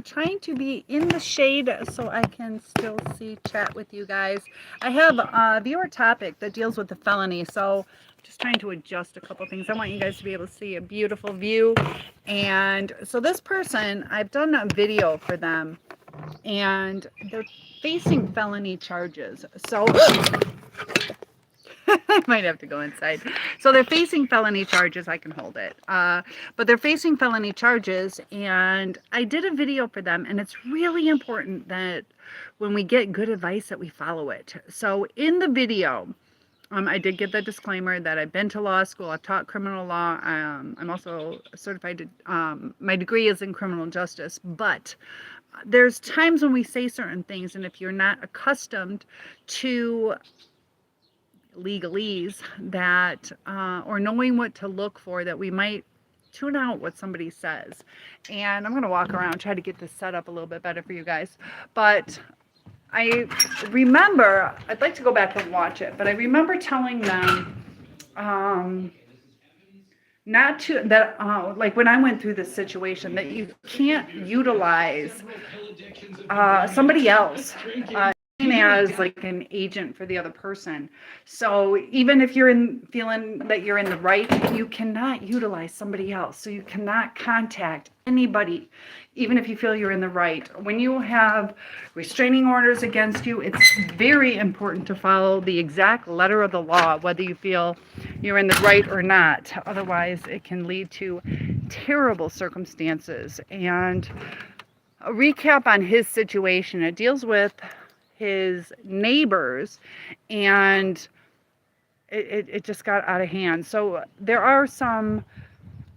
trying to be in the shade so I can still see chat with you guys. I have a viewer topic that deals with the felony, so just trying to adjust a couple things. I want you guys to be able to see a beautiful view. And so this person, I've done a video for them, and they're facing felony charges. So I might have to go inside. So they're facing felony charges. I can hold it. But they're facing felony charges. And I did a video for them. And it's really important that when we get good advice that we follow it. So in the video, I did give the disclaimer that I've been to law school. I've taught criminal law. I'm also certified. My degree is in criminal justice. But there's times when we say certain things. And if you're not accustomed to legalese that or knowing what to look for, that we might tune out what somebody says. And I'm going to walk around, try to get this set up a little bit better for you guys. But I remember, I'd like to go back and watch it, but I remember telling them not to, that like when I went through this situation, that you can't utilize somebody else as like an agent for the other person. So even if you're feeling that you're in the right, you cannot utilize somebody else. So you cannot contact anybody, even if you feel you're in the right. When you have restraining orders against you, it's very important to follow the exact letter of the law, whether you feel you're in the right or not. Otherwise, it can lead to terrible circumstances. And a recap on his situation, it deals with his neighbors, and it just got out of hand. So there are some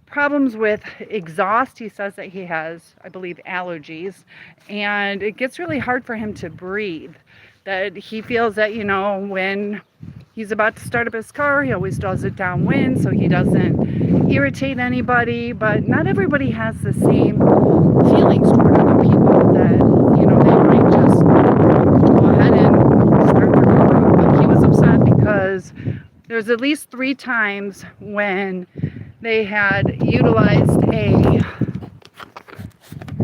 problems with exhaust. He says that he has, I believe, allergies, and it gets really hard for him to breathe. That he feels that, you know, when he's about to start up his car, he always does it downwind so he doesn't irritate anybody. But not everybody has the same feelings toward other people, that, you know, they might just go ahead and start their car. But he was upset because there's at least 3 times when they had utilized a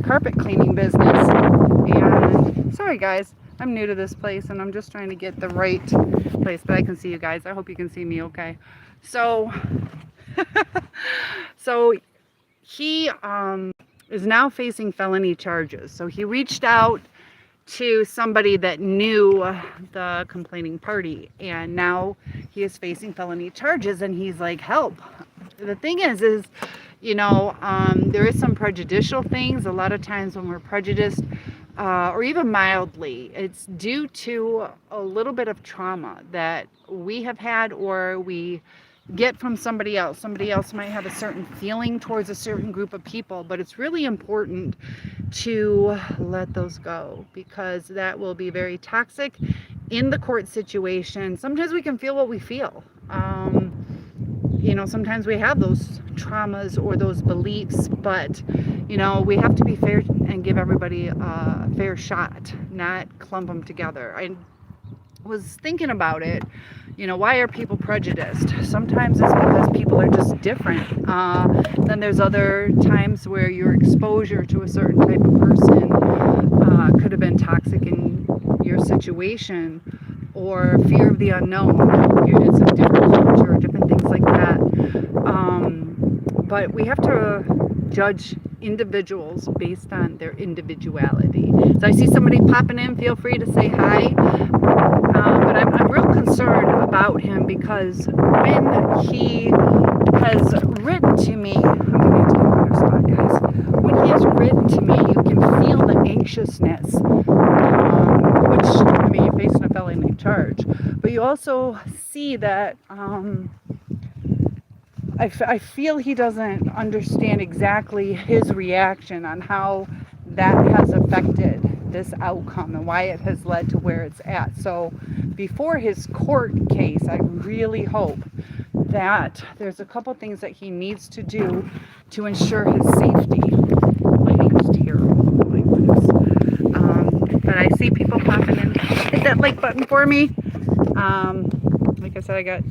carpet cleaning business. And sorry guys, I'm new to this place and I'm just trying to get the right place, but I can see you guys. I hope you can see me okay. So so he is now facing felony charges. So he reached out to somebody that knew the complaining party, and now he is facing felony charges, and he's like, help. The thing is, you know, there is some prejudicial things. A lot of times when we're prejudiced, or even mildly, it's due to a little bit of trauma that we have had, or we get from somebody else. Somebody else might have a certain feeling towards a certain group of people, but it's really important to let those go, because that will be very toxic in the court situation. Sometimes we can feel what we feel. You know, sometimes we have those traumas or those beliefs, but, you know, we have to be fair and give everybody a fair shot, not clump them together. I was thinking about it. You know, why are people prejudiced? Sometimes it's because people are just different. Then there's other times where your exposure to a certain type of person could have been toxic in your situation, or fear of the unknown. It's a different culture, different things like that. But we have to judge individuals based on their individuality. So I see somebody popping in. Feel free to say hi. But I'm real concerned about him, because when he has written to me, I'm going to have to get another spot, guys. When he has written to me, you can feel the anxiousness, which, I mean, you're facing a felony charge, but you also see that I feel he doesn't understand exactly his reaction on how that has affected this outcome and why it has led to where it's at. So before his court case, I really hope that there's a couple things that he needs to do to ensure his safety. Lighting is terrible. Oh my goodness. But I see people popping in. Hit that like button for me. Like I said, I got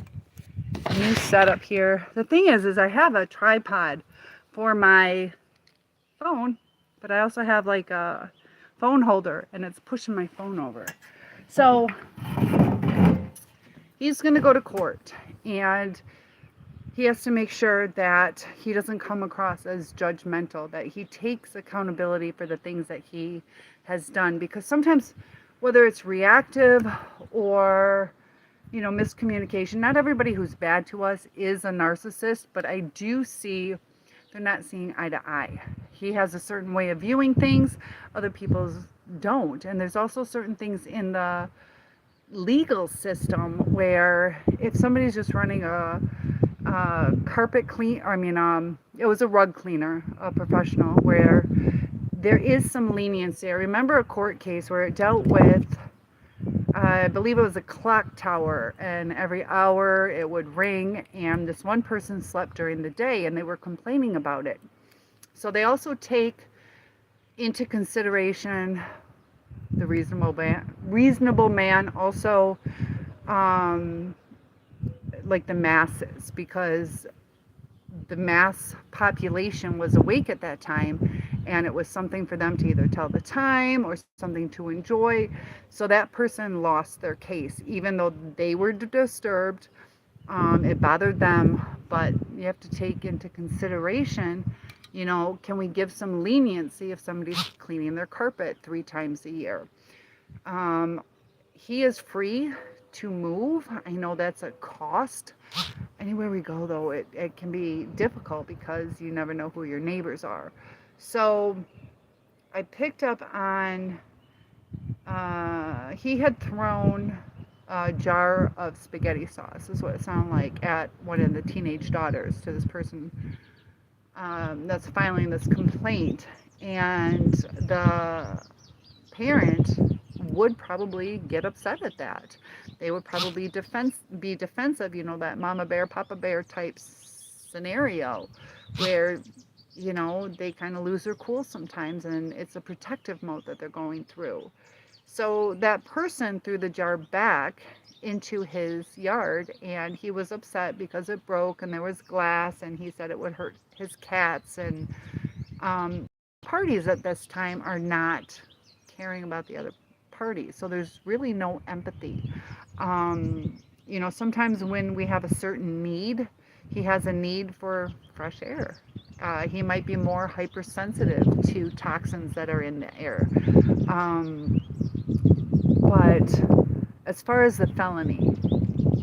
a new setup here. The thing is I have a tripod for my phone, but I also have like a phone holder, and it's pushing my phone over. So he's going to go to court, and he has to make sure that he doesn't come across as judgmental, that he takes accountability for the things that he has done. Because sometimes, whether it's reactive or, miscommunication, not everybody who's bad to us is a narcissist, but I do see they're not seeing eye to eye. He has a certain way of viewing things, other people don't. And there's also certain things in the legal system where if somebody's just running a carpet clean, it was a rug cleaner, a professional, where there is some leniency. I remember a court case where it dealt with, I believe it was a clock tower, and every hour it would ring, and this one person slept during the day, and they were complaining about it. So they also take into consideration the reasonable man, also like the masses, because the mass population was awake at that time, and it was something for them to either tell the time or something to enjoy. So that person lost their case, even though they were disturbed. It bothered them, but you have to take into consideration, can we give some leniency if somebody's cleaning their carpet 3 times a year? He is free to move. I know that's a cost. Anywhere we go, though, it can be difficult because you never know who your neighbors are. So I picked up on, he had thrown a jar of spaghetti sauce, is what it sounded like, at one of the teenage daughters to this person that's filing this complaint. And the parent would probably get upset at that. They would probably be defensive, that mama bear, papa bear type scenario where, they kind of lose their cool sometimes, and it's a protective mode that they're going through. So that person threw the jar back into his yard, and he was upset because it broke and there was glass, and he said it would hurt his cats. And parties at this time are not caring about the other party, so there's really no empathy. Sometimes when we have a certain need, he has a need for fresh air. He might be more hypersensitive to toxins that are in the air. But as far as the felony,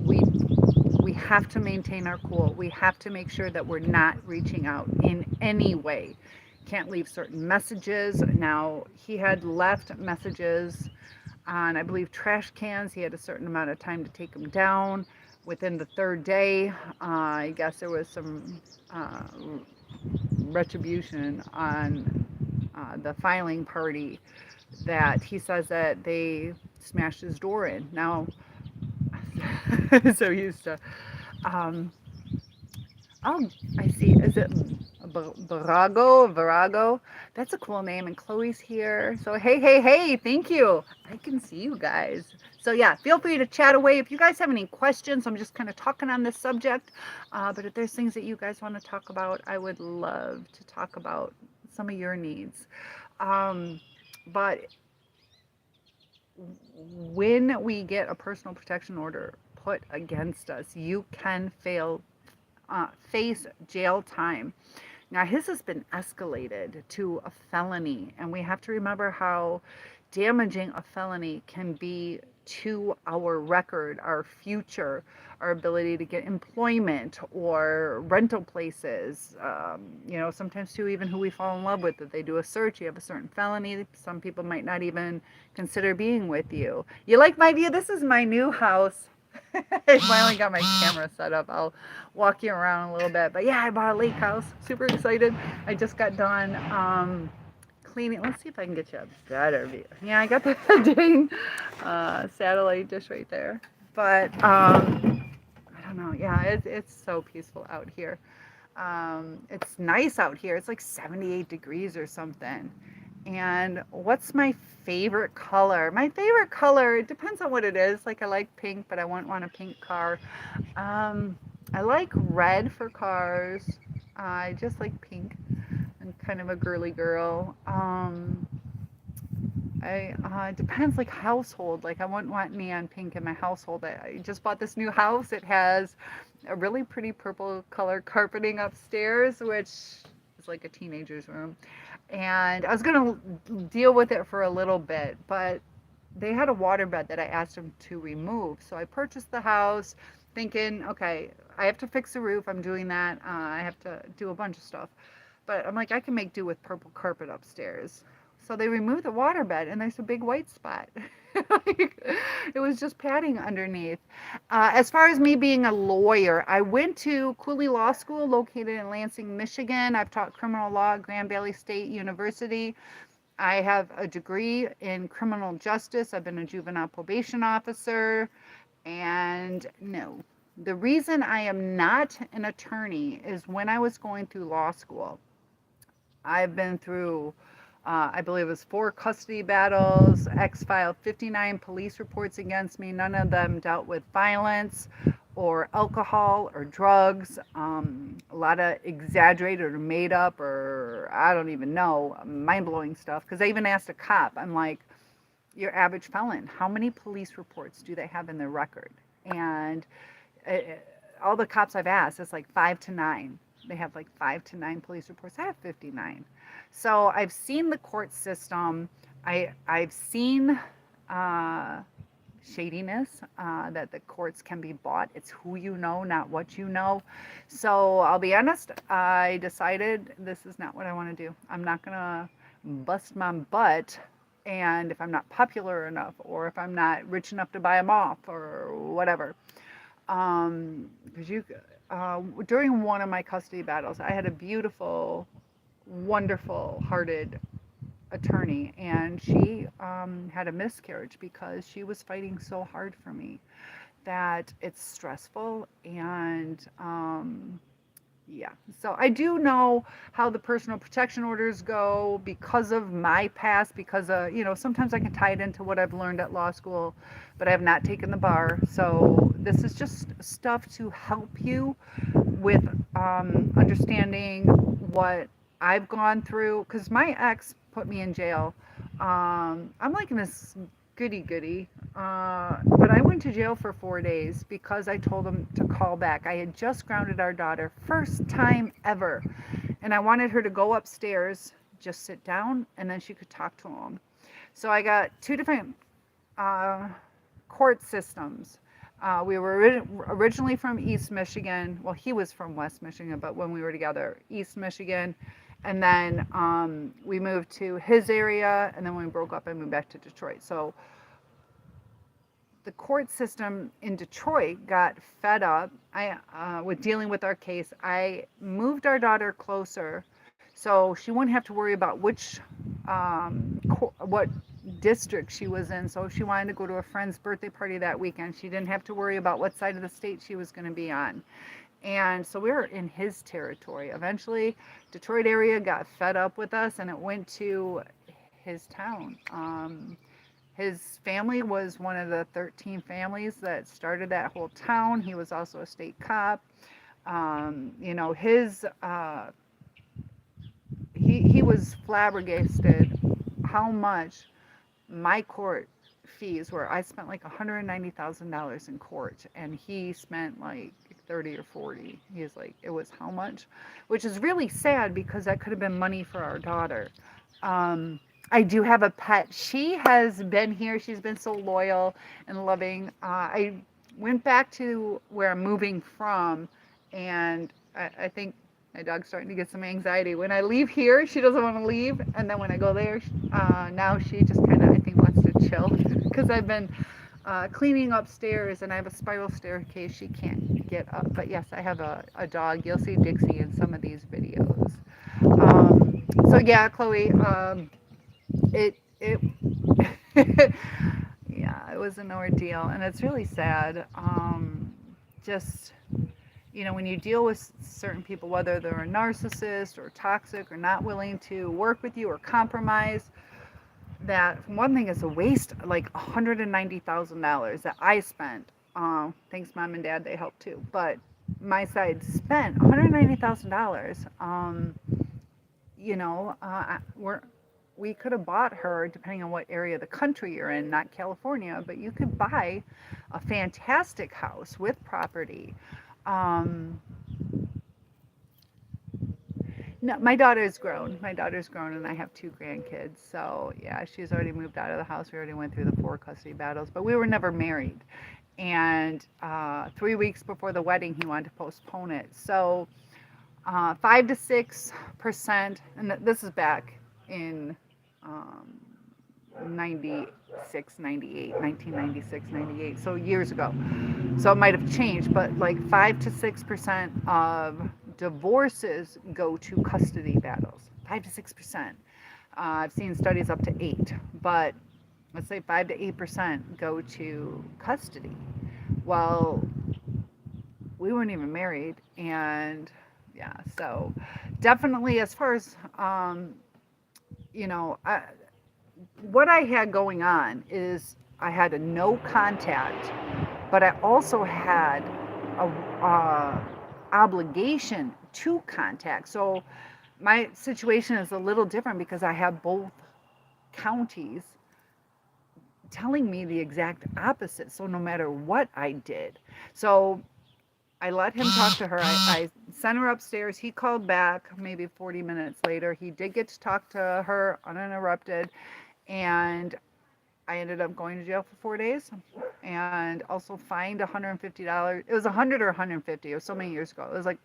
we have to maintain our cool. We have to make sure that we're not reaching out in any way. Can't leave certain messages. Now, he had left messages on, I believe, trash cans. He had a certain amount of time to take them down. Within the 3rd day, I guess there was some retribution on the filing party, that he says that they smashed his door in. Now, so used to, I see, is it Virago? That's a cool name, and Chloe's here. So hey, thank you. I can see you guys. So yeah, feel free to chat away. If you guys have any questions, I'm just kind of talking on this subject. But if there's things that you guys want to talk about, I would love to talk about some of your needs. But when we get a personal protection order put against us, you can face jail time. Now, his has been escalated to a felony, and we have to remember how damaging a felony can be to our record, our future, our ability to get employment or rental places. Sometimes too, even who we fall in love with, if they do a search, you have a certain felony, some people might not even consider being with you. You like my view? This is my new house. I finally got my camera set up. I'll walk you around a little bit. But yeah, I bought a lake house. Super excited. I just got done cleaning. Let's see if I can get you a better view. Yeah, I got the dang satellite dish right there. But I don't know. Yeah, it's so peaceful out here. It's nice out here. It's like 78 degrees or something. And what's my favorite color? My favorite color, it depends on what it is. Like, I like pink, but I wouldn't want a pink car. I like red for cars. I just like pink and kind of a girly girl. It depends, like household. Like I wouldn't want neon pink in my household. I just bought this new house. It has a really pretty purple color carpeting upstairs, which is like a teenager's room. And I was gonna deal with it for a little bit, but they had a waterbed that I asked them to remove. So I purchased the house thinking, okay, I have to fix the roof. I'm doing that. I have to do a bunch of stuff. But I'm like, I can make do with purple carpet upstairs. So they removed the waterbed and there's a big white spot. It was just padding underneath. As far as me being a lawyer, I went to Cooley Law School located in Lansing, Michigan. I've taught criminal law at Grand Valley State University. I have a degree in criminal justice. I've been a juvenile probation officer. And no, the reason I am not an attorney is when I was going through law school, I've been through, I believe it was 4 custody battles. X filed 59 police reports against me. None of them dealt with violence or alcohol or drugs. A lot of exaggerated or made up or I don't even know, mind-blowing stuff. Because I even asked a cop, I'm like, your average felon, how many police reports do they have in their record? And all the cops I've asked, it's like 5 to 9. They have like 5 to 9 police reports. I have 59. So I've seen the court system. I've seen shadiness, that the courts can be bought. It's who you know, not what you know. So I'll be honest, I decided this is not what I want to do. I'm not going to bust my butt. And if I'm not popular enough, or if I'm not rich enough to buy them off, or whatever. Because during one of my custody battles, I had a beautiful, wonderful hearted attorney, and she had a miscarriage because she was fighting so hard for me that it's stressful. And yeah, so I do know how the personal protection orders go because of my past, because sometimes I can tie it into what I've learned at law school, but I have not taken the bar. So this is just stuff to help you with understanding what I've gone through, because my ex put me in jail. I'm like this goody, but I went to jail for 4 days because I told him to call back. I had just grounded our daughter, first time ever, and I wanted her to go upstairs, just sit down, and then she could talk to him. So I got 2 different court systems. We were originally from East Michigan. Well, he was from West Michigan, but when we were together, East Michigan. And then we moved to his area, and then when we broke up, I moved back to Detroit. So the court system in Detroit got fed up with dealing with our case. I moved our daughter closer so she wouldn't have to worry about what district she was in. So if she wanted to go to a friend's birthday party that weekend, she didn't have to worry about what side of the state she was going to be on. And so we were in his territory. Eventually, Detroit area got fed up with us, and it went to his town. His family was one of the 13 families that started that whole town. He was also a state cop. He was flabbergasted how much my court fees were. I spent like $190,000 in court, and he spent like 30 or 40. He's like, it was how much? Which is really sad because that could have been money for our daughter. I do have a pet. She has been here. She's been so loyal and loving. I went back to where I'm moving from, and I think my dog's starting to get some anxiety. When I leave here, she doesn't want to leave, and then when I go there, now she just kind of, I think, wants to chill because I've been cleaning upstairs, and I have a spiral staircase she can't get up. But yes, I have a dog. You'll see Dixie in some of these videos. So yeah, Chloe, it yeah, it was an ordeal, and it's really sad. Just, when you deal with certain people, whether they're a narcissist or toxic or not willing to work with you or compromise, that one thing is a waste, like $190,000 that I spent. Thanks, Mom and Dad, they helped too. But my side spent $190,000. we could have bought her, depending on what area of the country you're in, not California, but you could buy a fantastic house with property. Um, no, my daughter's grown. My daughter's grown, and I have 2 grandkids. So yeah, she's already moved out of the house. We already went through the 4 custody battles, but we were never married. And 3 weeks before the wedding, he wanted to postpone it. So 5 to 6%, and this is back in um, 96, 98, 1996, 98, so years ago. So it might have changed, but like 5 to 6% of divorces go to custody battles. 5 to 6%. I've seen studies up to 8, but let's say 5 to 8% go to custody. Well, we weren't even married, and yeah, so definitely as far as you know, what I had going on is I had a no contact, but I also had a obligation to contact. So my situation is a little different because I have both counties telling me the exact opposite. So no matter what I did, so I let him talk to her. I sent her upstairs. He called back maybe 40 minutes later. He did get to talk to her uninterrupted. And I ended up going to jail for 4 days and also fined $150. It was 100 or 150. It was so many years ago. It was like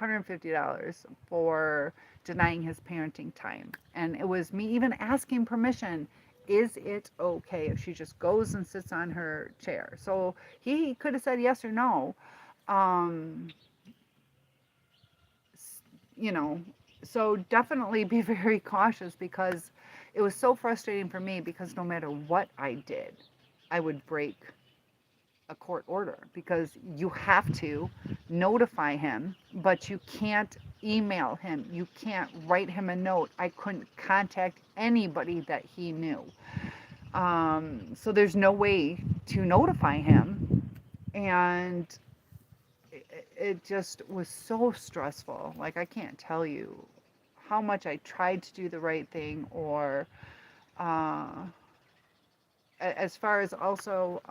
$150 for denying his parenting time. And it was me even asking permission. Is it okay if she just goes and sits on her chair? So he could have said yes or no. You know, so definitely be very cautious, because it was so frustrating for me, because no matter what I did, I would break a court order, because you have to notify him, but you can't email him. You can't write him a note. I couldn't contact anybody that he knew. So there's no way to notify him. And it just was so stressful. Like, I can't tell you how much I tried to do the right thing, or as far as also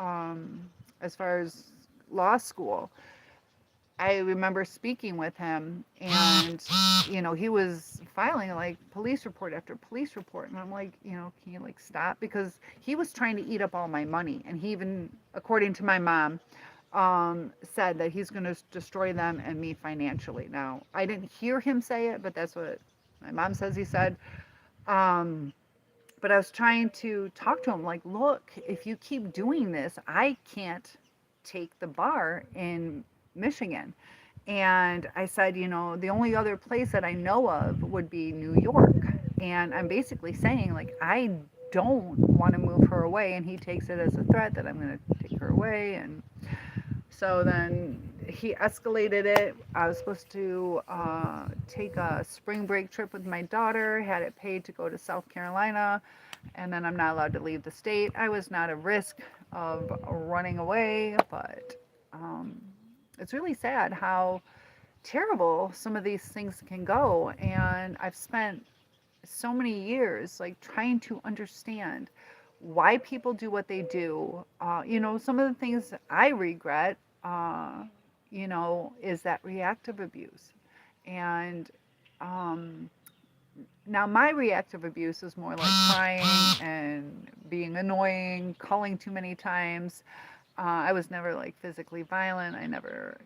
as far as law school, I remember speaking with him, and he was filing like police report after police report, and I'm like, can you like stop? Because he was trying to eat up all my money, and he even, according to my mom, said that he's going to destroy them and me financially. Now, I didn't hear him say it, but that's what my mom says he said. But I was trying to talk to him like, look, if you keep doing this, I can't take the bar in Michigan. And I said, the only other place that I know of would be New York. And I'm basically saying, like, I don't want to move her away. And he takes it as a threat that I'm going to take her away. And so then he escalated it. I was supposed to take a spring break trip with my daughter, had it paid to go to South Carolina, and then I'm not allowed to leave the state. I was not at risk of running away, but it's really sad how terrible some of these things can go. And I've spent so many years like trying to understand why people do what they do. Some of the things I regret, is that reactive abuse. And now my reactive abuse is more like crying and being annoying, calling too many times. I was never like physically violent. I never,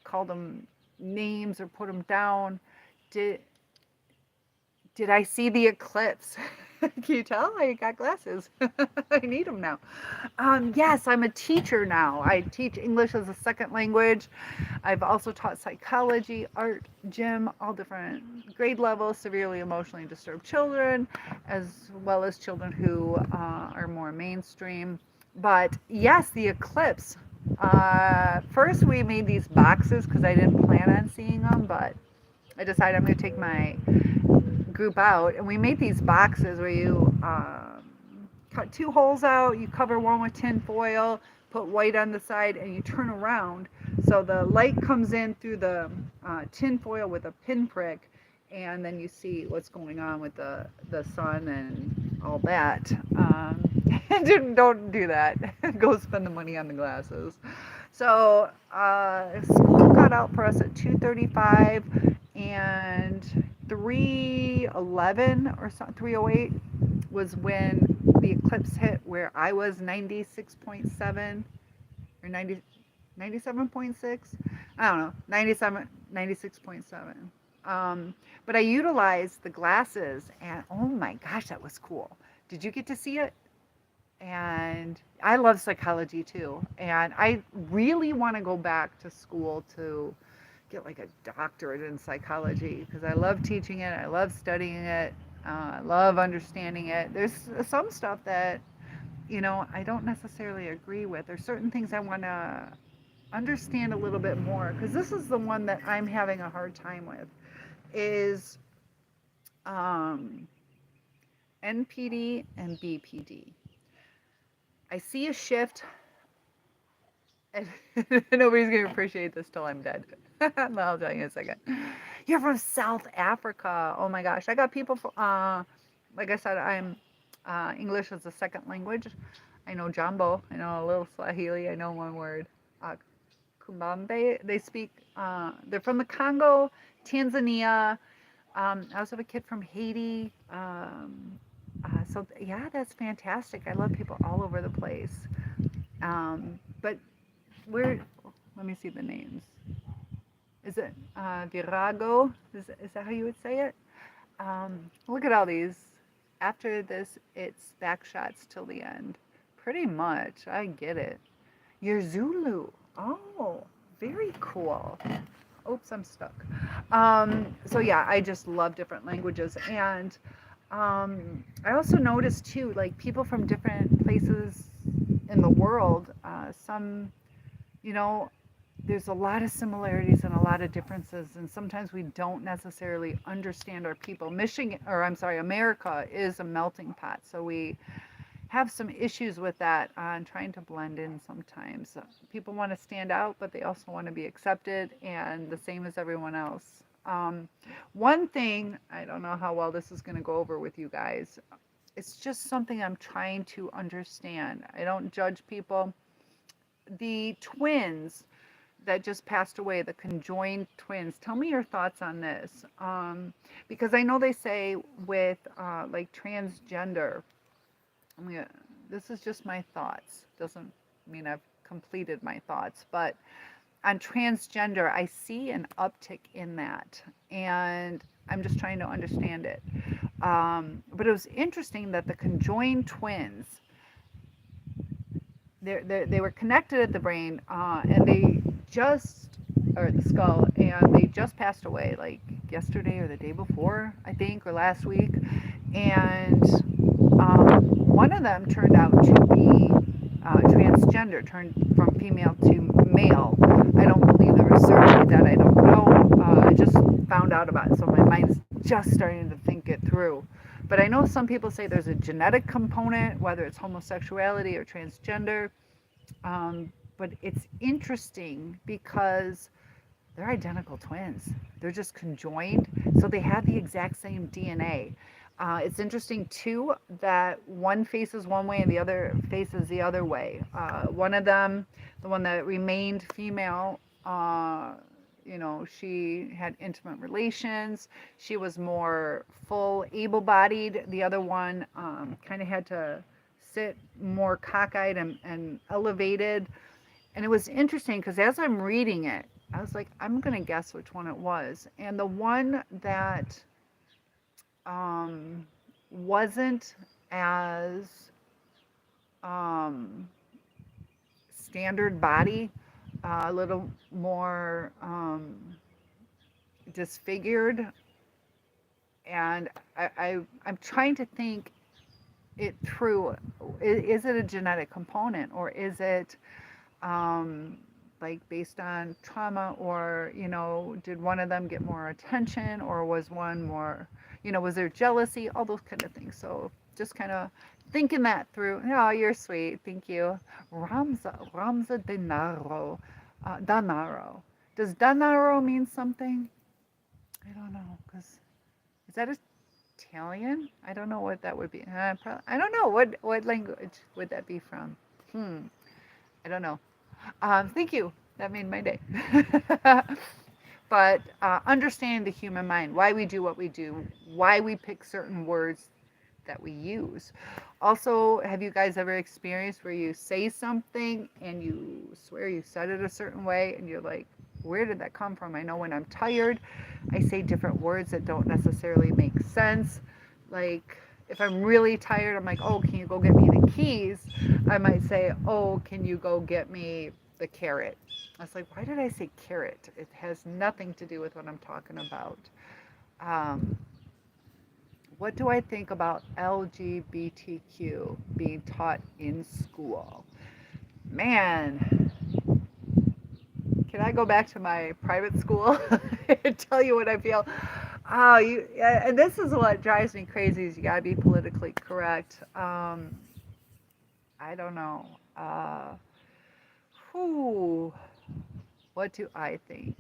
called them names or put them down. Did I see the eclipse? Can you tell? I got glasses. I need them now. Yes, I'm a teacher now. I teach English as a second language. I've also taught psychology, art, gym, all different grade levels, severely emotionally disturbed children, as well as children who are more mainstream. But yes, the eclipse. First, we made these boxes because I didn't plan on seeing them, but I decided I'm going to take my group out, and we made these boxes where you cut 2 holes out, you cover one with tin foil, put white on the side, and you turn around so the light comes in through the tin foil with a pinprick, and then you see what's going on with the sun and all that. Don't do that. Go spend the money on the glasses. So school got out for us at 2:35, and 3:11 or so, 3:08 was when the eclipse hit, where I was 96.7 or 97.6. I don't know, 96.7. But I utilized the glasses, and oh my gosh, that was cool. Did you get to see it? And I love psychology too. And I really want to go back to school to get like a doctorate in psychology, because I love teaching it. I love studying it. I love understanding it. There's some stuff that, I don't necessarily agree with. There's certain things I want to understand a little bit more, because this is the one that I'm having a hard time with, is NPD and BPD. I see a shift, and nobody's going to appreciate this till I'm dead. I'll tell you in a second. You're from South Africa. Oh my gosh. I got people, like I said, I'm English as a second language. I know Jambo. I know a little Swahili. I know one word. Kumbambe. They speak, they're from the Congo, Tanzania. I also have a kid from Haiti. So yeah, that's fantastic. I love people all over the place. But let me see the names. Is it Virago? Is that how you would say it? Look at all these. After this, it's back shots till the end. Pretty much. I get it. You're Zulu. Oh, very cool. Oops, I'm stuck. So yeah, I just love different languages. And I also noticed too, like people from different places in the world, some, there's a lot of similarities and a lot of differences, and sometimes we don't necessarily understand our people. America is a melting pot, so we have some issues with that on trying to blend in sometimes. People want to stand out, but they also want to be accepted and the same as everyone else. One thing, I don't know how well this is going to go over with you guys. It's just something I'm trying to understand. I don't judge people. The twins that just passed away, the conjoined twins, tell me your thoughts on this. Because I know they say with like transgender, this is just my thoughts. Doesn't mean I've completed my thoughts, but on transgender, I see an uptick in that, and I'm just trying to understand it. But it was interesting that the conjoined twins, they were connected at the brain, and or the skull, and they just passed away, like yesterday or the day before, I think, or last week. And one of them turned out to be transgender, turned from female to male. I don't believe there was surgery that, I don't know. I just found out about it, so my mind's just starting to think it through. But I know some people say there's a genetic component, whether it's homosexuality or transgender. But it's interesting because they're identical twins. They're just conjoined, so they have the exact same DNA. It's interesting too that one faces one way and the other faces the other way. One of them, the one that remained female, she had intimate relations. She was more full, able-bodied. The other one kind of had to sit more cockeyed and elevated. And it was interesting because as I'm reading it, I was like, I'm going to guess which one it was. And the one that wasn't as standard body, a little more disfigured, and I'm trying to think it through. Is it a genetic component, or is it like based on trauma, or did one of them get more attention, or was one more, was there jealousy, all those kind of things. So just kind of thinking that through. Oh, you're sweet, thank you. Ramza Danaro. Danaro. Does Danaro mean something? I don't know, because Is that Italian? I don't know what that would be. I don't know. What language would that be from? I don't know. Thank you. That made my day. But understanding the human mind, why we do what we do, why we pick certain words that we use. Also, have you guys ever experienced where you say something and you swear you said it a certain way and you're like, where did that come from? I know when I'm tired, I say different words that don't necessarily make sense. Like, if I'm really tired, I'm like, oh, can you go get me the keys? I might say, oh, can you go get me the carrot? I was like, why did I say carrot? It has nothing to do with what I'm talking about. What do I think about LGBTQ being taught in school? Man, can I go back to my private school and tell you what I feel? Oh, and this is what drives me crazy is you gotta be politically correct. I don't know. What do I think?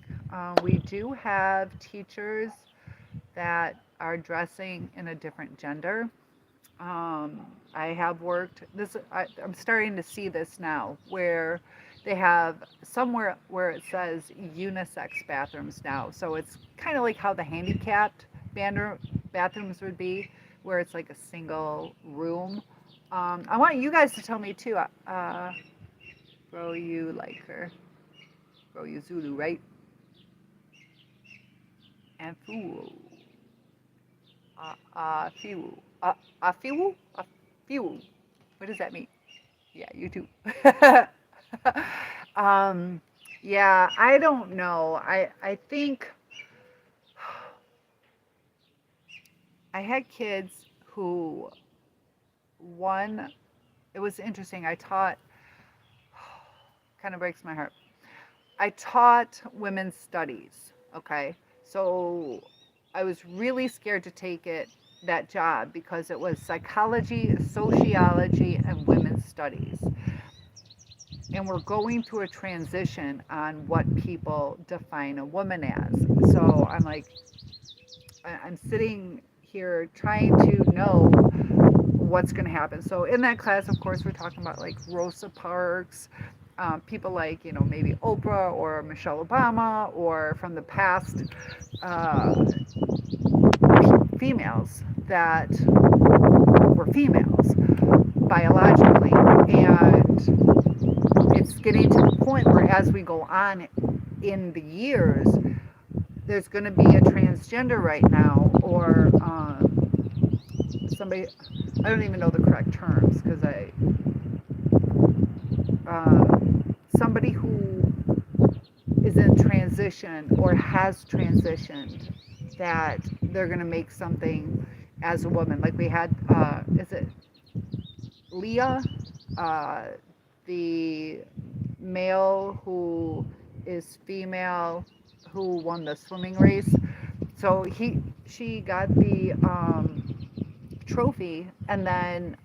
We do have teachers that are dressing in a different gender. I have worked this. I'm starting to see this now, where they have somewhere where it says unisex bathrooms now. So it's kind of like how the handicapped bathrooms would be, where it's like a single room. I want you guys to tell me too. Bro, you like her. Bro, you Zulu, right? And fool. Few. Few? Few. What does that mean? Yeah, you too. Yeah, I don't know. I think I had kids who, it was interesting. I taught, kind of breaks my heart. I taught women's studies, okay? So I was really scared to take that job because it was psychology, sociology, and women's studies. And we're going through a transition on what people define a woman as. So I'm like, I'm sitting here trying to know what's going to happen. So in that class, of course, we're talking about like Rosa Parks, people like, maybe Oprah or Michelle Obama, or from the past, females that were females biologically. And it's getting to the point where as we go on in the years, there's going to be a transgender right now, or somebody, I don't even know the correct terms, because somebody who is in transition or has transitioned, that they're going to make something as a woman. Like we had, is it Leah, the male who is female, who won the swimming race. So she got the trophy, and then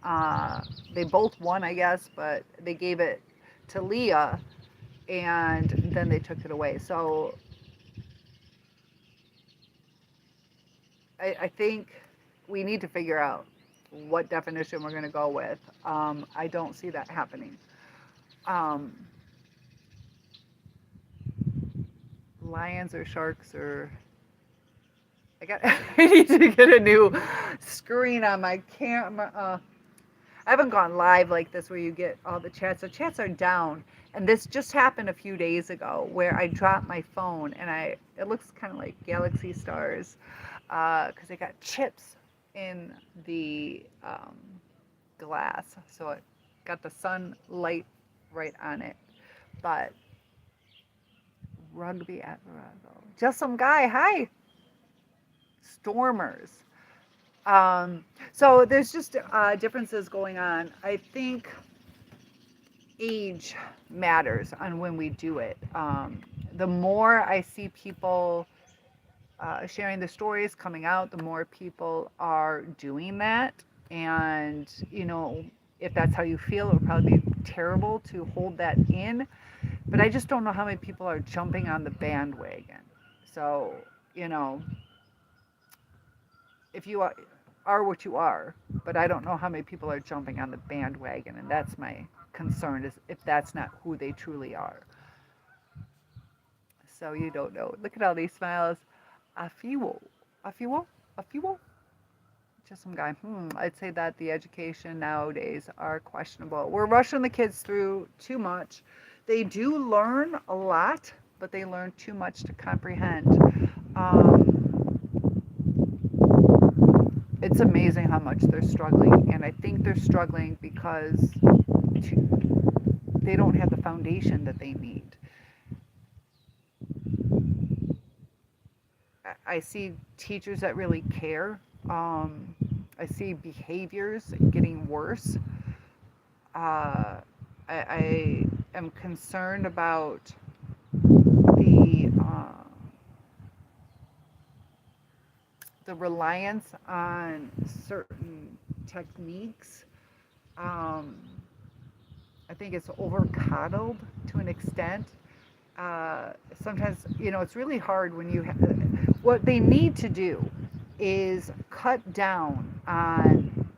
they both won, I guess, but they gave it to Leah, and then they took it away. So I think we need to figure out what definition we're going to go with. I don't see that happening. Lions or sharks or I need to get a new screen on my camera. I haven't gone live like this where you get all the chats. The chats are down, and this just happened a few days ago where I dropped my phone and it looks kind of like galaxy stars because I got chips in the glass, so it got the sunlight right on it. But rugby at Virago. Just some guy. Hi. Stormers. So there's just differences going on. I think age matters on when we do it. The more I see people sharing the stories coming out, the more people are doing that. And, if that's how you feel, it would probably be terrible to hold that in. But I just don't know how many people are jumping on the bandwagon. So, if you are what you are, but I don't know how many people are jumping on the bandwagon, and that's my concern, is if that's not who they truly are. So you don't know. Look at all these smiles. A few, a few, a few. Just some guy. I'd say that the education nowadays are questionable. We're rushing the kids through too much. They do learn a lot, but they learn too much to comprehend. It's amazing how much they're struggling, and I think they're struggling because they don't have the foundation that they need. I see teachers that really care. I see behaviors getting worse. I am concerned about the reliance on certain techniques. I think it's over coddled to an extent. Sometimes, it's really hard when you have, what they need to do is cut down on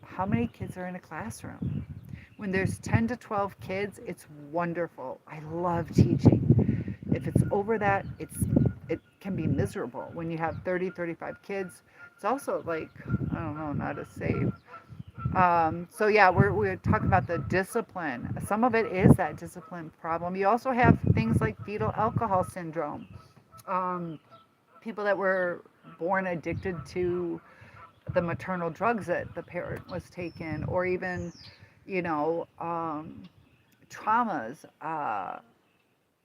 how many kids are in a classroom. When there's 10 to 12 kids, it's wonderful. I love teaching. If it's over that, it can be miserable. When you have 30, 35 kids, it's also like, I don't know, not as safe. So yeah, we're talking about the discipline. Some of it is that discipline problem. You also have things like fetal alcohol syndrome. People that were born addicted to the maternal drugs that the parent was taking, or even, traumas.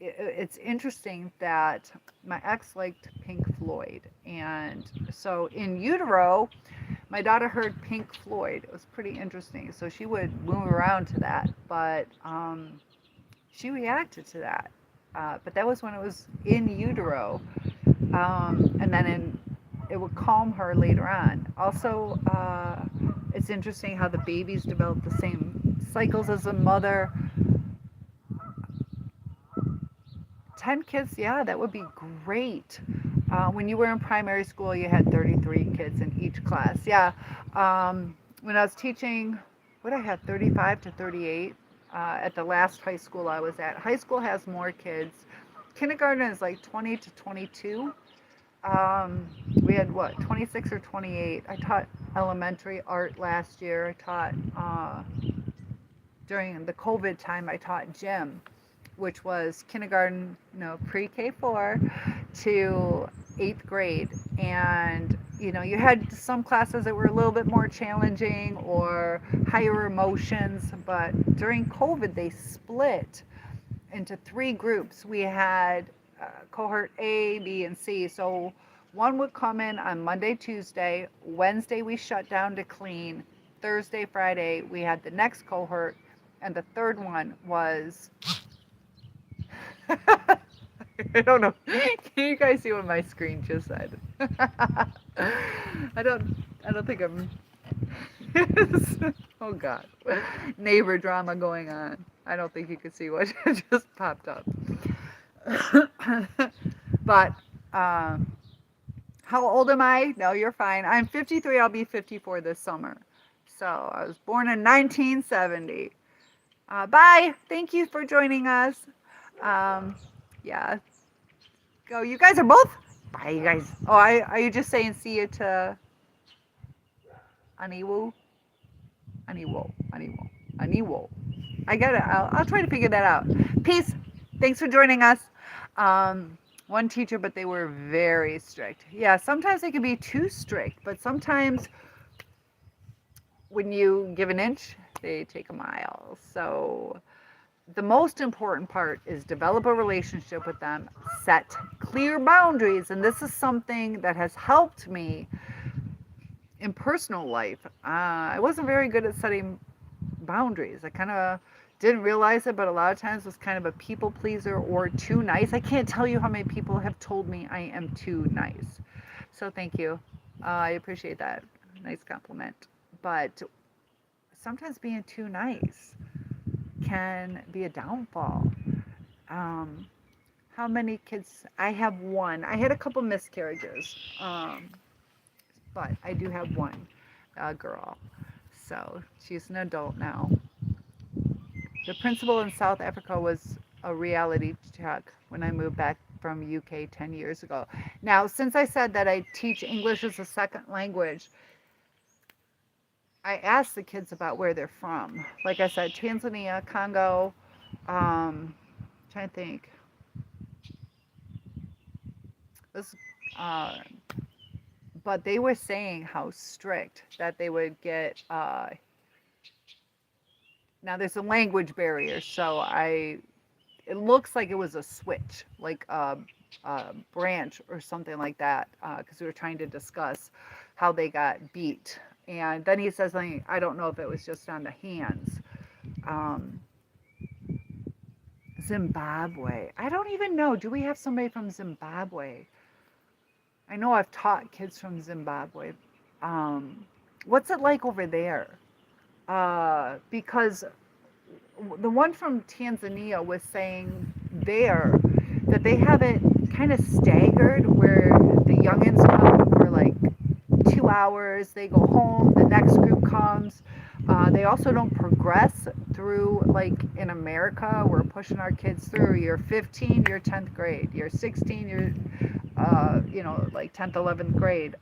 It's interesting that my ex liked Pink Floyd, and so in utero, my daughter heard Pink Floyd. It was pretty interesting. So she would move around to that, but she reacted to that. But that was when it was in utero, and then it would calm her later on. Also, it's interesting how the babies develop the same cycles as the mother. 10 kids, yeah, that would be great. When you were in primary school, you had 33 kids in each class. Yeah. When I was teaching, what I had, 35 to 38 at the last high school I was at. High school has more kids. Kindergarten is like 20 to 22. We had 26 or 28. I taught elementary art last year. I taught, during the COVID time, I taught gym, which was kindergarten, pre-K4 to 8th grade. And, you had some classes that were a little bit more challenging or higher emotions, but during COVID, they split into 3 groups. We had cohort A, B, and C. So one would come in on Monday, Tuesday. Wednesday, we shut down to clean. Thursday, Friday, we had the next cohort. And the third one was... I don't know. Can you guys see what my screen just said? I don't think I'm... Oh, God. Neighbor drama going on. I don't think you could see what just popped up. But, how old am I? No, you're fine. I'm 53. I'll be 54 this summer. So I was born in 1970. Bye. Thank you for joining us. Yeah. Go. You guys are both. Bye, you guys. Oh, are you just saying see you to Aniwo? Aniwo. I got it. I'll try to figure that out. Peace. Thanks for joining us. One teacher, but they were very strict. Yeah, sometimes they can be too strict, but sometimes when you give an inch, they take a mile. So the most important part is develop a relationship with them, set clear boundaries. And this is something that has helped me in personal life. I wasn't very good at setting boundaries. I kind of didn't realize it, but a lot of times was kind of a people pleaser or too nice. I can't tell you how many people have told me I am too nice. So thank you. I appreciate that. Nice compliment. But sometimes being too nice can be a downfall. How many kids? I have one. I had a couple miscarriages. but I do have one girl. So she's an adult now. The principal in South Africa was a reality check when I moved back from UK 10 years ago. Now, since I said that I teach English as a second language, I asked the kids about where they're from. Like I said, Tanzania, Congo, trying to think. This, uh, but they were saying how strict that they would get. Now there's a language barrier, so it looks like it was a switch, like a branch or something like that, because we were trying to discuss how they got beat. And then he says something, I don't know if it was just on the hands. Um, Zimbabwe. I don't even know. Do we have somebody from Zimbabwe? I know I've taught kids from Zimbabwe. What's it like over there? Because the one from Tanzania was saying there that they have it kind of staggered where the youngins come for like 2 hours, they go home, the next group comes. They also don't progress through, like in America, we're pushing our kids through. You're 15, you're 10th grade. You're 16, you're, like 10th, 11th grade.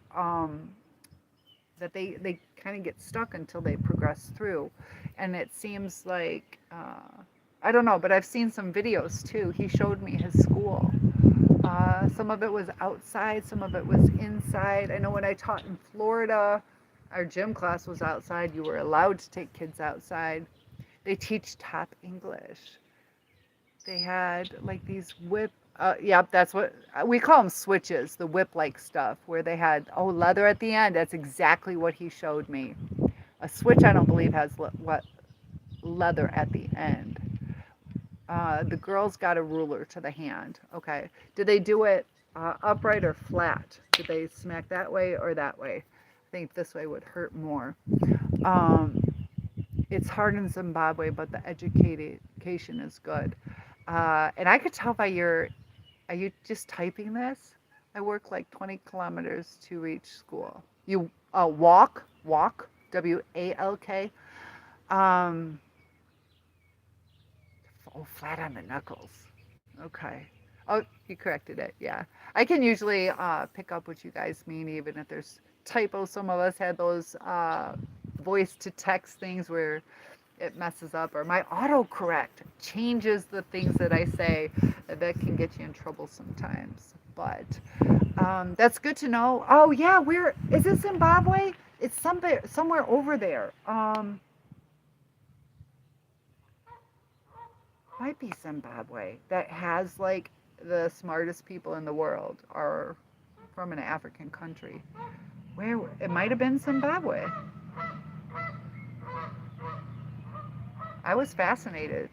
That they kind of get stuck until they progress through. And it seems like, I don't know, but I've seen some videos too. He showed me his school. Some of it was outside, some of it was inside. I know when I taught in Florida, our gym class was outside. You were allowed to take kids outside. They teach top English. They had like these that's what we call them, switches, the whip-like stuff, where they had, leather at the end. That's exactly what he showed me. A switch, I don't believe, has leather at the end. The girls got a ruler to the hand. Okay. Did they do it upright or flat? Did they smack that way or that way? I think this way would hurt more. It's hard in Zimbabwe, but the education is good. And I could tell by are you just typing this? I work like 20 kilometers to reach school. You walk, W-A-L-K. Flat on the knuckles. Okay. Oh, you corrected it. Yeah. I can usually pick up what you guys mean, even if there's typos. Some of us had those voice to text things where it messes up, or my autocorrect changes the things that I say. That can get you in trouble sometimes. But that's good to know. Oh yeah, where is it? Zimbabwe? It's somewhere over there. Might be Zimbabwe, that has like the smartest people in the world are from an African country. Where it might have been Zimbabwe. I was fascinated.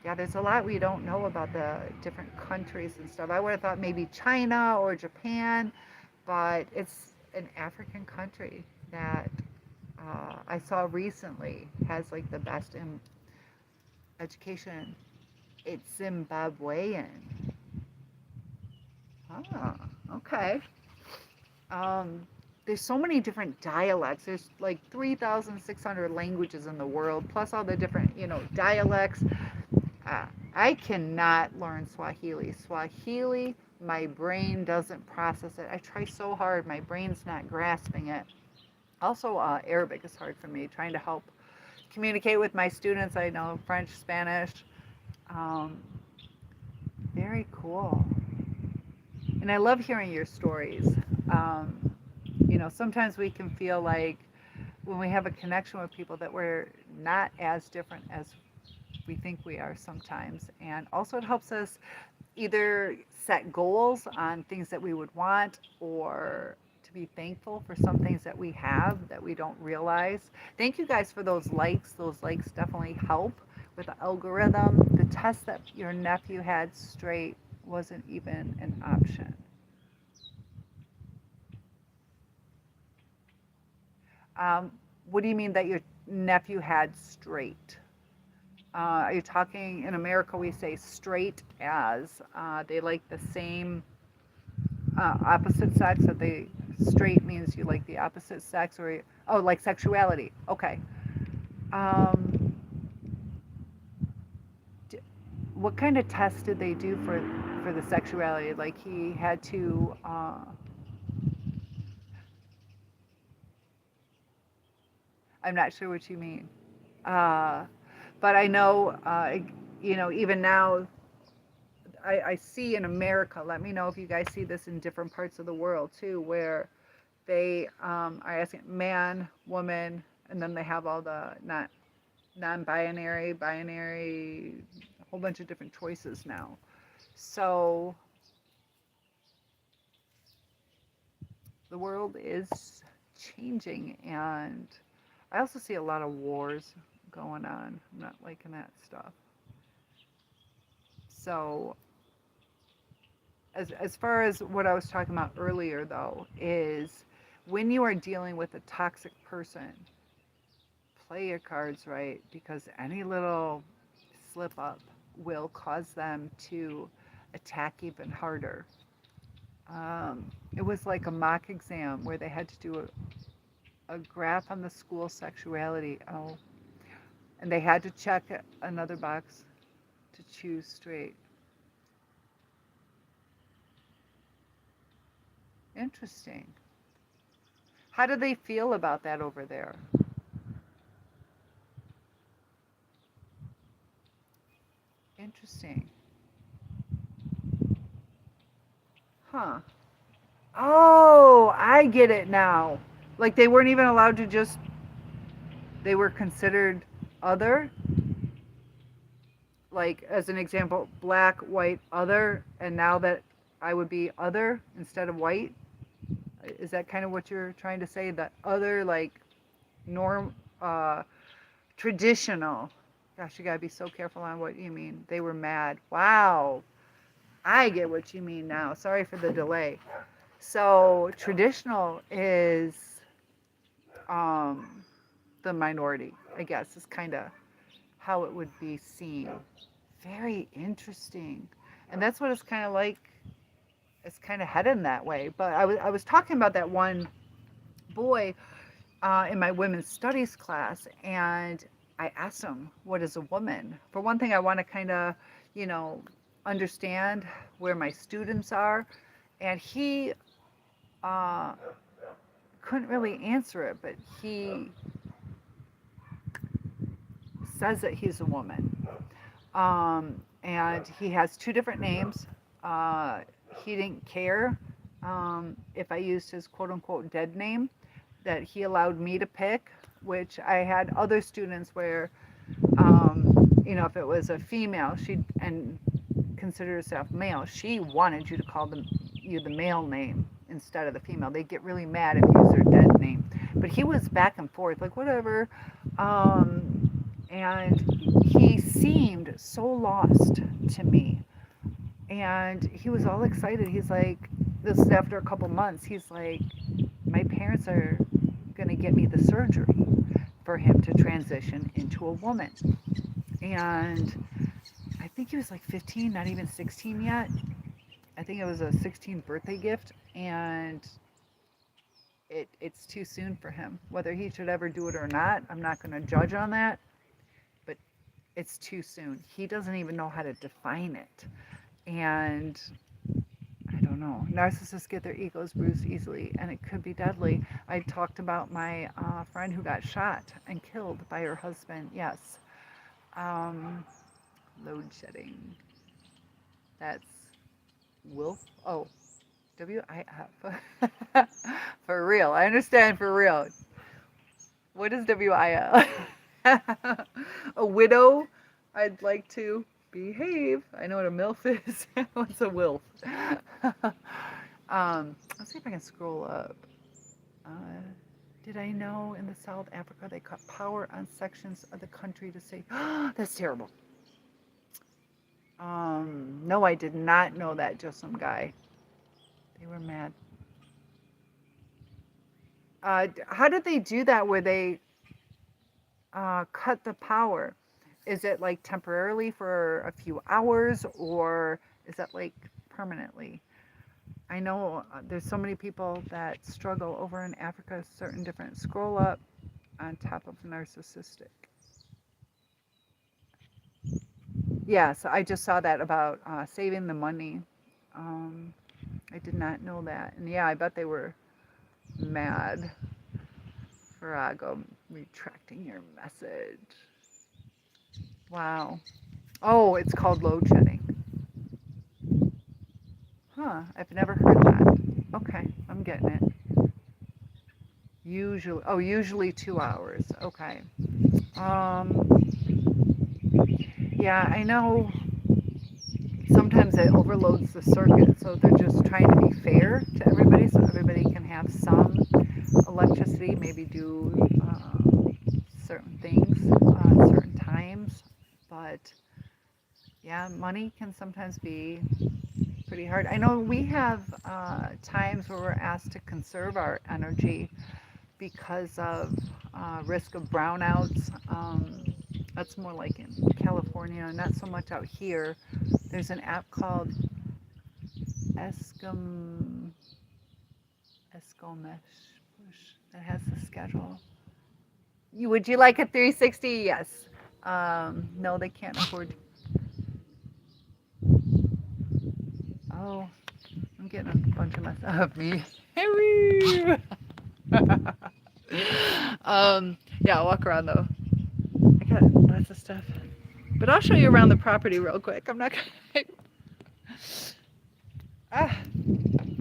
Yeah, there's a lot we don't know about the different countries and stuff. I would have thought maybe China or Japan, but it's an African country that I saw recently has like the best in education. It's Zimbabwean. Ah, okay. There's so many different dialects. There's like 3,600 languages in the world, plus all the different, dialects. I cannot learn Swahili. Swahili, my brain doesn't process it. I try so hard. My brain's not grasping it. Also, Arabic is hard for me, trying to help communicate with my students. I know French, Spanish. Very cool. And I love hearing your stories. Sometimes we can feel like when we have a connection with people that we're not as different as we think we are sometimes. And also it helps us either set goals on things that we would want, or to be thankful for some things that we have that we don't realize. Thank you guys for those likes. Those likes definitely help with the algorithm. The test that your nephew had straight wasn't even an option. What do you mean that your nephew had straight? Are you talking, in America we say straight as they like the same opposite sex, that they straight means you like the opposite sex, or oh, like sexuality. Okay. Um, what kind of test did they do for the sexuality? Like he had to. I'm not sure what you mean. Uh, but I know, even now, I see in America. Let me know if you guys see this in different parts of the world too, where they are asking man, woman, and then they have all the not non-binary, binary, a whole bunch of different choices now. So the world is changing, and I also see a lot of wars going on. I'm not liking that stuff. So as far as what I was talking about earlier, though, is when you are dealing with a toxic person, play your cards right, because any little slip up will cause them to attack even harder. It was like a mock exam where they had to do a graph on the school sexuality. Oh, and they had to check another box to choose straight. Interesting. How do they feel about that over there? Interesting. Huh. Oh, I get it now. Like they weren't even allowed to just, they were considered other. Like, as an example, black, white, other. And now that I would be other instead of white. Is that kind of what you're trying to say? That other, like, norm, traditional. Gosh, you gotta be so careful on what you mean. They were mad. Wow. I get what you mean now. Sorry for the delay. So traditional is um, the minority, I guess, is kind of how it would be seen. Very interesting. And that's what it's kind of like. It's kind of heading that way. But I was talking about that one boy in my women's studies class, and I asked him, what is a woman? For one thing, I want to kind of, you know, understand where my students are. And he uh, couldn't really answer it, but he says that he's a woman. And he has two different names. Uh, he didn't care if I used his quote unquote dead name, that he allowed me to pick, which I had other students where, if it was a female, she'd and consider herself male, she wanted you to call you the male name instead of the female. They'd get really mad if you used their dead name. But he was back and forth, like whatever. And he seemed so lost to me. And he was all excited. He's like, this is after a couple months, he's like, my parents are going to get me the surgery for him to transition into a woman. And I think he was like 15, not even 16 yet. I think it was a 16th birthday gift. And it's too soon for him. Whether he should ever do it or not, I'm not going to judge on that. But it's too soon. He doesn't even know how to define it. And I don't know. Narcissists get their egos bruised easily, and it could be deadly. I talked about my friend who got shot and killed by her husband. Yes. Load shedding. That's Wolf. Oh, WIF. For real. I understand for real. What is WIF? A widow. I'd like to behave. I know what a MILF is. What's a WILF? Let's see if I can scroll up. Did I know in the South Africa they cut power on sections of the country to say, that's terrible. No, I did not know that, just some guy. They were mad. How did they do that where they cut the power? Is it like temporarily for a few hours, or is that like permanently? I know there's so many people that struggle over in Africa, certain different. Scroll up on top of narcissistic. Yes, I just saw that about saving the money. Um, I did not know that. And yeah, I bet they were mad. Virago, retracting your message. Wow. Oh, it's called load shedding. Huh, I've never heard that. Okay, I'm getting it. Usually 2 hours. Okay. Um, yeah, I know sometimes it overloads the circuit, so they're just trying to be fair to everybody so everybody can have some electricity, maybe do certain things certain times. But yeah, money can sometimes be pretty hard. I know we have times where we're asked to conserve our energy because of risk of brownouts. That's more like in California, not so much out here. There's an app called Escom Escomesh that has the schedule. Would you like a 360? Yes. No, they can't afford. Oh, I'm getting a bunch of mess of me. Yeah, I'll walk around though. I got lots of stuff. But I'll show you around the property real quick. I'm not gonna. Ah,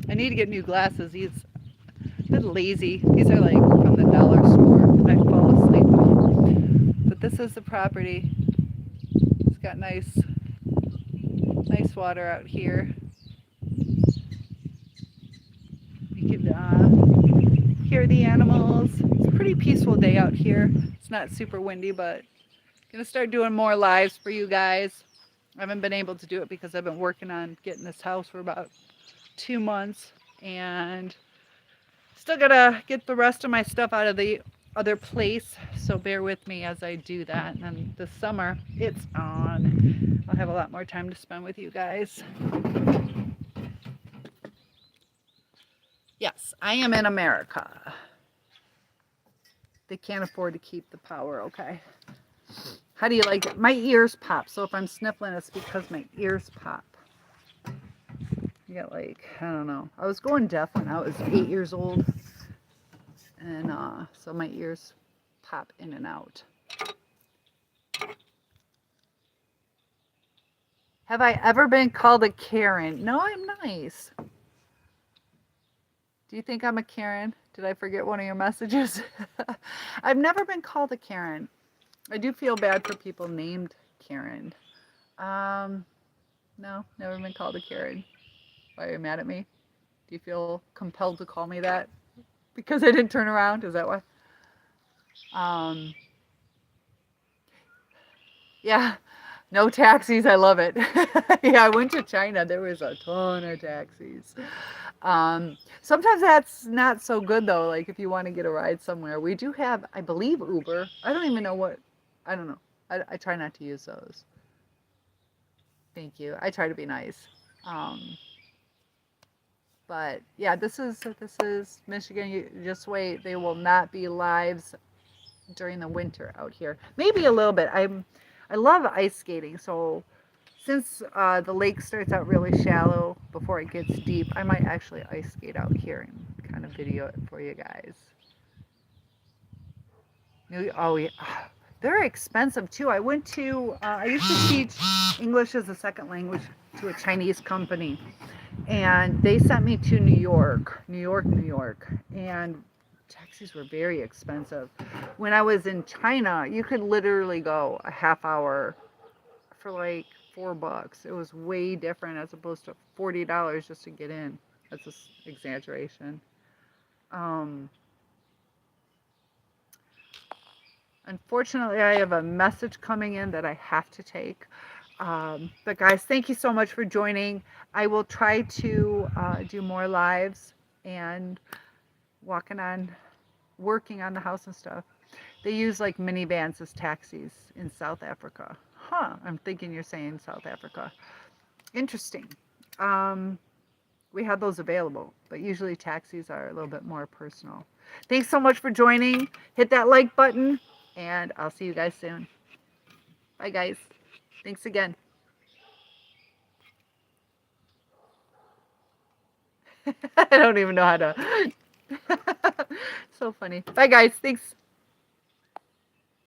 I need to get new glasses. These are lazy. These are like from the dollar store. I fall asleep. But this is the property. It's got nice water out here. You can hear the animals. It's a pretty peaceful day out here. It's not super windy, but gonna start doing more lives for you guys. I haven't been able to do it because I've been working on getting this house for about 2 months, and still gotta get the rest of my stuff out of the other place, so bear with me as I do that. And then this summer it's on. I'll have a lot more time to spend with you guys. Yes, I am in America. They can't afford to keep the power. Okay, how do you like it? My ears pop, so if I'm sniffling it's because my ears pop. I got like, I don't know, I was going deaf when I was 8 years old, and so my ears pop in and out. Have I ever been called a Karen? No, I'm nice. Do you think I'm a Karen? Did I forget one of your messages? I've never been called a Karen. I do feel bad for people named Karen. No, never been called a Karen. Why are you mad at me? Do you feel compelled to call me that because I didn't turn around? Is that why? Yeah, no taxis. I love it. Yeah, I went to China. There was a ton of taxis. Sometimes that's not so good though. Like if you want to get a ride somewhere, we do have, I believe, Uber. I don't even know what. I don't know. I try not to use those. Thank you. I try to be nice. But yeah, this is Michigan. You just wait. They will not be lives during the winter out here. Maybe a little bit. I love ice skating, so since the lake starts out really shallow before it gets deep, I might actually ice skate out here and kind of video it for you guys. Oh yeah, they're expensive too. I went to I used to teach English as a second language to a Chinese company, and they sent me to New York, and taxis were very expensive. When I was in China, you could literally go a half hour for like $4. It was way different as opposed to $40 just to get in. That's an exaggeration. Unfortunately, I have a message coming in that I have to take. But guys, thank you so much for joining. I will try to do more lives and working on the house and stuff. They use like minivans as taxis in South Africa. Huh, I'm thinking you're saying South Africa. Interesting. we had those available, but usually taxis are a little bit more personal. Thanks so much for joining. Hit that like button, and I'll see you guys soon. Bye, guys. Thanks again. I don't even know how to. So funny. Bye, guys. Thanks.